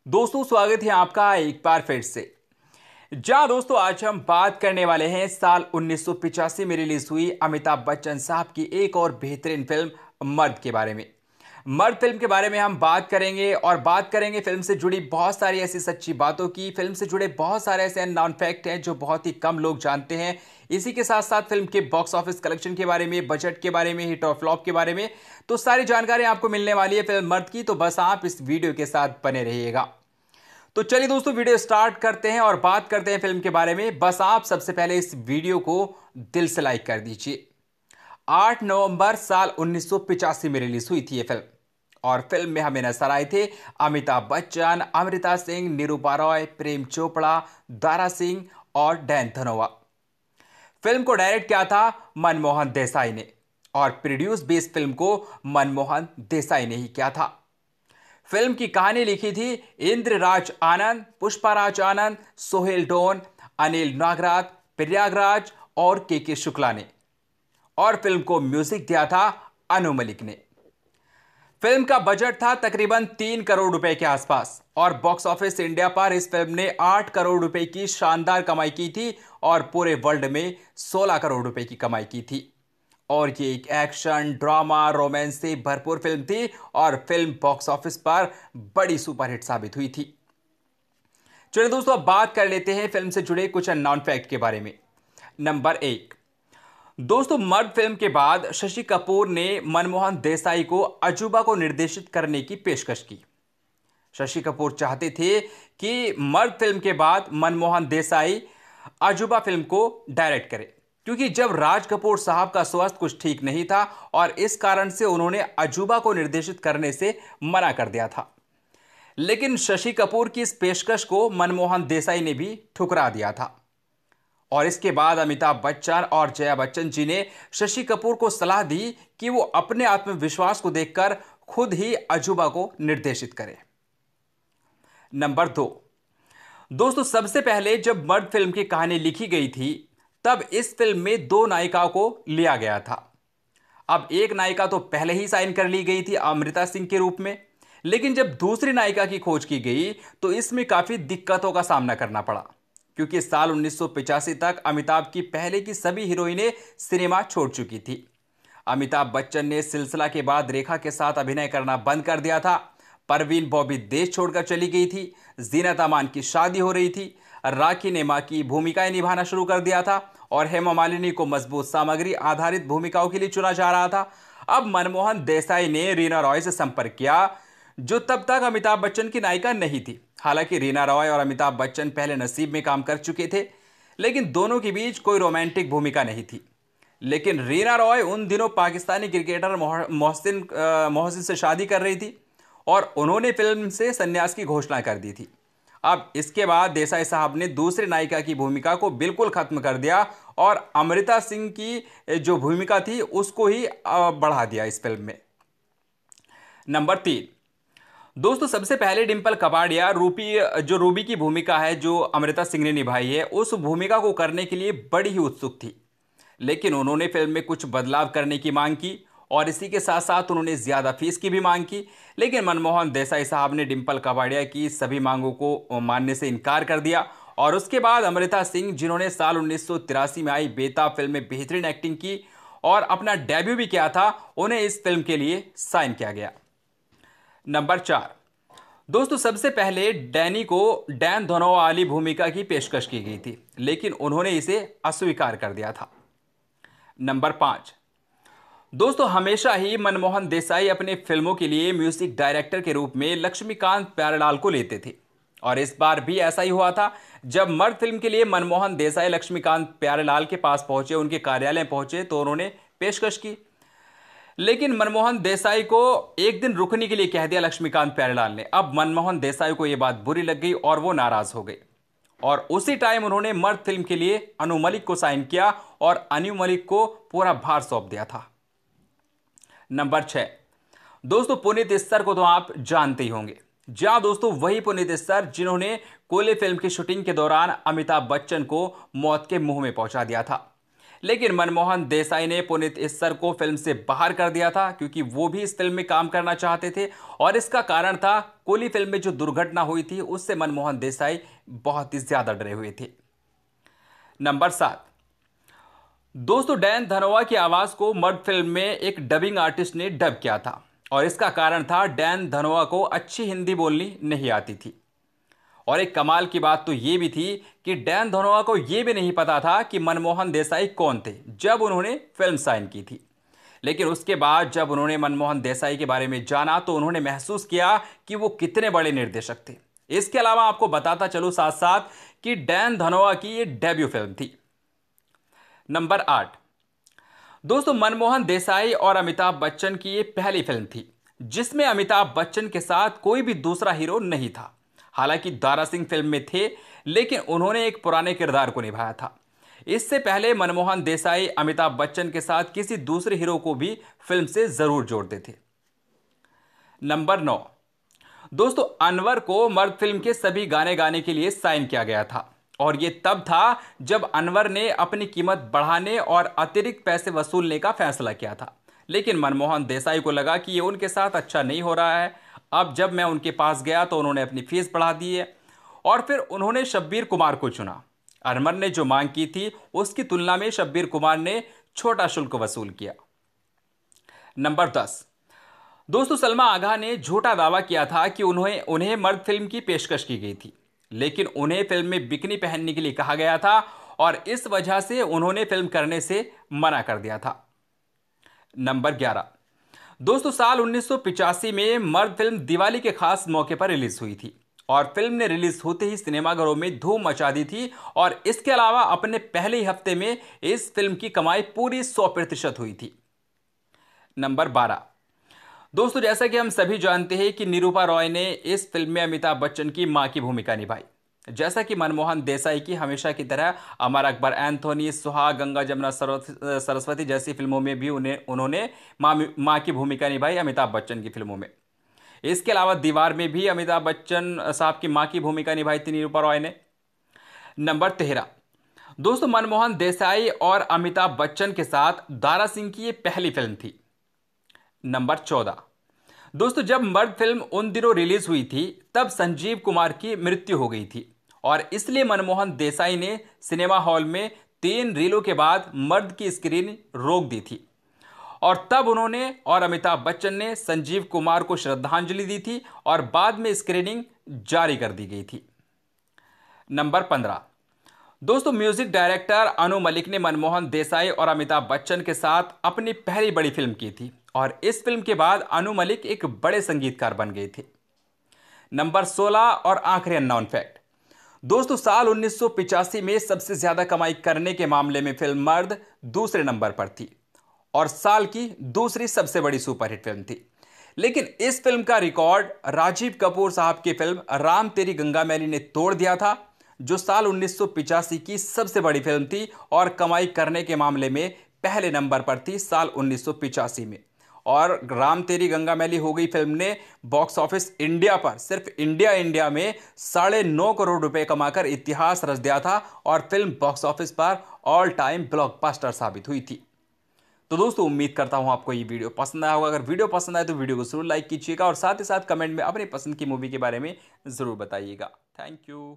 दोस्तों स्वागत है आपका एक बार फिर से। जहां दोस्तों आज हम बात करने वाले हैं साल 1985 में रिलीज हुई अमिताभ बच्चन साहब की एक और बेहतरीन फिल्म मर्द के बारे में। मर्द फिल्म के बारे में हम बात करेंगे और बात करेंगे फिल्म से जुड़ी बहुत सारी ऐसी सच्ची बातों की। फिल्म से जुड़े बहुत सारे ऐसे नॉन फैक्ट हैं जो बहुत ही कम लोग जानते हैं। इसी के साथ साथ फिल्म के बॉक्स ऑफिस कलेक्शन के बारे में, बजट के बारे में, हिट और फ्लॉप के बारे में तो सारी जानकारी आपको मिलने वाली है फिल्म मर्द की। तो बस आप इस वीडियो के साथ बने रहिएगा। तो चलिए दोस्तों वीडियो स्टार्ट करते हैं और बात करते हैं फिल्म के बारे में। बस आप सबसे पहले इस वीडियो को दिल से लाइक कर दीजिए। 8 नवंबर साल 1985 में रिलीज हुई थी ये फिल्म और फिल्म में हमें नजर आए थे अमिताभ बच्चन, अमृता सिंह, निरूपा रॉय, प्रेम चोपड़ा, दारा सिंह और डैन धनोआ। फिल्म को डायरेक्ट किया था मनमोहन देसाई ने और प्रोड्यूस भी इस फिल्म को मनमोहन देसाई ने ही किया था। फिल्म की कहानी लिखी थी इंद्रराज आनंद, पुष्पाराज आनंद, सोहेल डोन, अनिल नागराज, प्रयागराज और के शुक्ला ने और फिल्म को म्यूजिक दिया था अनु मलिक ने। फिल्म का बजट था तकरीबन 3 करोड़ रुपए के आसपास और बॉक्स ऑफिस इंडिया पर इस फिल्म ने 8 करोड़ रुपए की शानदार कमाई की थी और पूरे वर्ल्ड में 16 करोड़ रुपए की कमाई की थी। और ये एक एक्शन, ड्रामा, रोमांस से भरपूर फिल्म थी और फिल्म बॉक्स ऑफिस पर बड़ी सुपरहिट साबित हुई थी। चलिए दोस्तों अब बात कर लेते हैं फिल्म से जुड़े कुछ नॉन फैक्ट के बारे में। नंबर 1, दोस्तों मर्द फिल्म के बाद शशि कपूर ने मनमोहन देसाई को अजूबा को निर्देशित करने की पेशकश की। शशि कपूर चाहते थे कि मर्द फिल्म के बाद मनमोहन देसाई अजूबा फिल्म को डायरेक्ट करे, क्योंकि जब राज कपूर साहब का स्वास्थ्य कुछ ठीक नहीं था और इस कारण से उन्होंने अजूबा को निर्देशित करने से मना कर दिया था। लेकिन शशि कपूर की इस पेशकश को मनमोहन देसाई ने भी ठुकरा दिया था और इसके बाद अमिताभ बच्चन और जया बच्चन जी ने शशि कपूर को सलाह दी कि वो अपने आत्मविश्वास को देखकर खुद ही अजूबा को निर्देशित करें। नंबर 2, दोस्तों सबसे पहले जब मर्द फिल्म की कहानी लिखी गई थी तब इस फिल्म में 2 नायिकाओं को लिया गया था। अब एक नायिका तो पहले ही साइन कर ली गई थी अमृता सिंह के रूप में, लेकिन जब दूसरी नायिका की खोज की गई तो इसमें काफी दिक्कतों का सामना करना पड़ा, क्योंकि साल 1985 तक अमिताभ की पहले की सभी हीरोइनें सिनेमा छोड़ चुकी थी। अमिताभ बच्चन ने सिलसिला के बाद रेखा के साथ अभिनय करना बंद कर दिया था। परवीन बॉबी देश छोड़कर चली गई थी। जीनत अमान की शादी हो रही थी। राखी ने मां की भूमिकाएं निभाना शुरू कर दिया था और हेमा मालिनी को मजबूत सामग्री आधारित भूमिकाओं के लिए चुना जा रहा था। अब मनमोहन देसाई ने रीना रॉय से संपर्क किया, जो तब तक अमिताभ बच्चन की नायिका नहीं थी। हालांकि रीना रॉय और अमिताभ बच्चन पहले नसीब में काम कर चुके थे, लेकिन दोनों के बीच कोई रोमांटिक भूमिका नहीं थी। लेकिन रीना रॉय उन दिनों पाकिस्तानी क्रिकेटर मोहसिन से शादी कर रही थी और उन्होंने फिल्म से संन्यास की घोषणा कर दी थी। अब इसके बाद देसाई साहब ने दूसरी नायिका की भूमिका को बिल्कुल खत्म कर दिया और अमृता सिंह की जो भूमिका थी उसको ही बढ़ा दिया इस फिल्म में। नंबर 3, दोस्तों सबसे पहले डिंपल कपाड़िया रूबी की भूमिका है जो अमृता सिंह ने निभाई है, उस भूमिका को करने के लिए बड़ी ही उत्सुक थी, लेकिन उन्होंने फिल्म में कुछ बदलाव करने की मांग की और इसी के साथ साथ उन्होंने ज्यादा फीस की भी मांग की। लेकिन मनमोहन देसाई साहब ने डिंपल कपाड़िया की सभी मांगों को मानने से इनकार कर दिया और उसके बाद अमृता सिंह, जिन्होंने साल 1983 में आई बेताब फिल्म में बेहतरीन एक्टिंग की और अपना डेब्यू भी किया था, उन्हें इस फिल्म के लिए साइन किया गया। नंबर 4, दोस्तों सबसे पहले डैनी को डैन धनोआ वाली भूमिका की पेशकश की गई थी, लेकिन उन्होंने इसे अस्वीकार कर दिया था। नंबर 5, दोस्तों हमेशा ही मनमोहन देसाई अपने फिल्मों के लिए म्यूजिक डायरेक्टर के रूप में लक्ष्मीकांत प्यारेलाल को लेते थे और इस बार भी ऐसा ही हुआ था। जब मर्द फिल्म के लिए मनमोहन देसाई लक्ष्मीकांत प्यारेलाल के पास पहुंचे, उनके कार्यालय पहुंचे तो उन्होंने पेशकश की, लेकिन मनमोहन देसाई को एक दिन रुकने के लिए कह दिया लक्ष्मीकांत प्यारेलाल ने। अब मनमोहन देसाई को यह बात बुरी लग गई और वो नाराज हो गए और उसी टाइम उन्होंने मर्द फिल्म के लिए अनु मलिक को साइन किया और अनु मलिक को पूरा भार सौंप दिया था। नंबर 6, दोस्तों पुनीत इस्सर को तो आप जानते ही होंगे। जहां दोस्तों वही पुनीत इस्सर जिन्होंने कोले फिल्म की शूटिंग के दौरान अमिताभ बच्चन को मौत के मुंह में पहुंचा दिया था। लेकिन मनमोहन देसाई ने पुनीत इस्सर को फिल्म से बाहर कर दिया था क्योंकि वो भी इस फिल्म में काम करना चाहते थे और इसका कारण था कूली फिल्म में जो दुर्घटना हुई थी उससे मनमोहन देसाई बहुत ही ज्यादा डरे हुए थे। नंबर 7, दोस्तों डैन धनोआ की आवाज को मर्द फिल्म में एक डबिंग आर्टिस्ट ने डब किया था और इसका कारण था डैन धनोआ को अच्छी हिंदी बोलनी नहीं आती थी। और एक कमाल की बात तो यह भी थी कि डैन धनोआ को यह भी नहीं पता था कि मनमोहन देसाई कौन थे जब उन्होंने फिल्म साइन की थी। लेकिन उसके बाद जब उन्होंने मनमोहन देसाई के बारे में जाना तो उन्होंने महसूस किया कि वो कितने बड़े निर्देशक थे। इसके अलावा आपको बताता चलूं साथ साथ कि डैन धनोआ की ये डेब्यू फिल्म थी। नंबर 8, दोस्तों मनमोहन देसाई और अमिताभ बच्चन की ये पहली फिल्म थी जिसमें अमिताभ बच्चन के साथ कोई भी दूसरा हीरो नहीं था। हालांकि दारा सिंह फिल्म में थे लेकिन उन्होंने एक पुराने किरदार को निभाया था। इससे पहले मनमोहन देसाई अमिताभ बच्चन के साथ किसी दूसरे हीरो को भी फिल्म से जरूर जोड़ते थे। नंबर 9, दोस्तों अनवर को मर्द फिल्म के सभी गाने गाने के लिए साइन किया गया था और यह तब था जब अनवर ने अपनी कीमत बढ़ाने और अतिरिक्त पैसे वसूलने का फैसला किया था। लेकिन मनमोहन देसाई को लगा कि यह उनके साथ अच्छा नहीं हो रहा है। अब जब मैं उनके पास गया तो उन्होंने अपनी फीस बढ़ा दी है और फिर उन्होंने शब्बीर कुमार को चुना। अनवर ने जो मांग की थी उसकी तुलना में शब्बीर कुमार ने छोटा शुल्क वसूल किया। नंबर 10, दोस्तों सलमा आगा ने झूठा दावा किया था कि उन्हें मर्द फिल्म की पेशकश की गई थी लेकिन उन्हें फिल्म में बिकनी पहनने के लिए कहा गया था और इस वजह से उन्होंने फिल्म करने से मना कर दिया था। नंबर 11, दोस्तों साल 1985 में मर्द फिल्म दिवाली के खास मौके पर रिलीज हुई थी और फिल्म ने रिलीज होते ही सिनेमाघरों में धूम मचा दी थी और इसके अलावा अपने पहले ही हफ्ते में इस फिल्म की कमाई पूरी 100% हुई थी। नंबर 12, दोस्तों जैसा कि हम सभी जानते हैं कि निरूपा रॉय ने इस फिल्म में अमिताभ बच्चन की मां की भूमिका निभाई। जैसा कि मनमोहन देसाई की हमेशा की तरह अमर अकबर एंथोनी, सुहाग, गंगा जमुना सरस्वती जैसी फिल्मों में भी उन्होंने मां की भूमिका निभाई अमिताभ बच्चन की फिल्मों में। इसके अलावा दीवार में भी अमिताभ बच्चन साहब की मां की भूमिका निभाई थी निरूपा रॉय ने। नंबर 13, दोस्तों मनमोहन देसाई और अमिताभ बच्चन के साथ दारा सिंह की ये पहली फिल्म थी। नंबर 14, दोस्तों जब मर्द फिल्म उन दिनों रिलीज हुई थी तब संजीव कुमार की मृत्यु हो गई थी और इसलिए मनमोहन देसाई ने सिनेमा हॉल में 3 रीलों के बाद मर्द की स्क्रीन रोक दी थी और तब उन्होंने और अमिताभ बच्चन ने संजीव कुमार को श्रद्धांजलि दी थी और बाद में स्क्रीनिंग जारी कर दी गई थी। नंबर 15, दोस्तों म्यूजिक डायरेक्टर अनु मलिक ने मनमोहन देसाई और अमिताभ बच्चन के साथ अपनी पहली बड़ी फिल्म की थी और इस फिल्म के बाद अनु मलिक एक बड़े संगीतकार बन गए थे। नंबर 16 और आखिरी अननोन फैक्ट, दोस्तों साल 1985 में सबसे ज्यादा कमाई करने के मामले में फिल्म मर्द दूसरे नंबर पर थी और साल की दूसरी सबसे बड़ी सुपरहिट फिल्म थी। लेकिन इस फिल्म का रिकॉर्ड राजीव कपूर साहब की फिल्म राम तेरी गंगा मैली ने तोड़ दिया था जो साल 1985 की सबसे बड़ी फिल्म थी और कमाई करने के मामले में पहले नंबर पर थी साल 1985 में। और राम तेरी गंगा मैली हो गई फिल्म ने बॉक्स ऑफिस इंडिया पर सिर्फ इंडिया में 9.5 करोड़ रुपए कमाकर इतिहास रच दिया था और फिल्म बॉक्स ऑफिस पर ऑल टाइम ब्लॉकबस्टर साबित हुई थी। तो दोस्तों उम्मीद करता हूं आपको ये वीडियो पसंद आया होगा। अगर वीडियो पसंद आए तो वीडियो को जरूर लाइक कीजिएगा और साथ ही साथ कमेंट में अपनी पसंद की मूवी के बारे में जरूर बताइएगा। Thank you.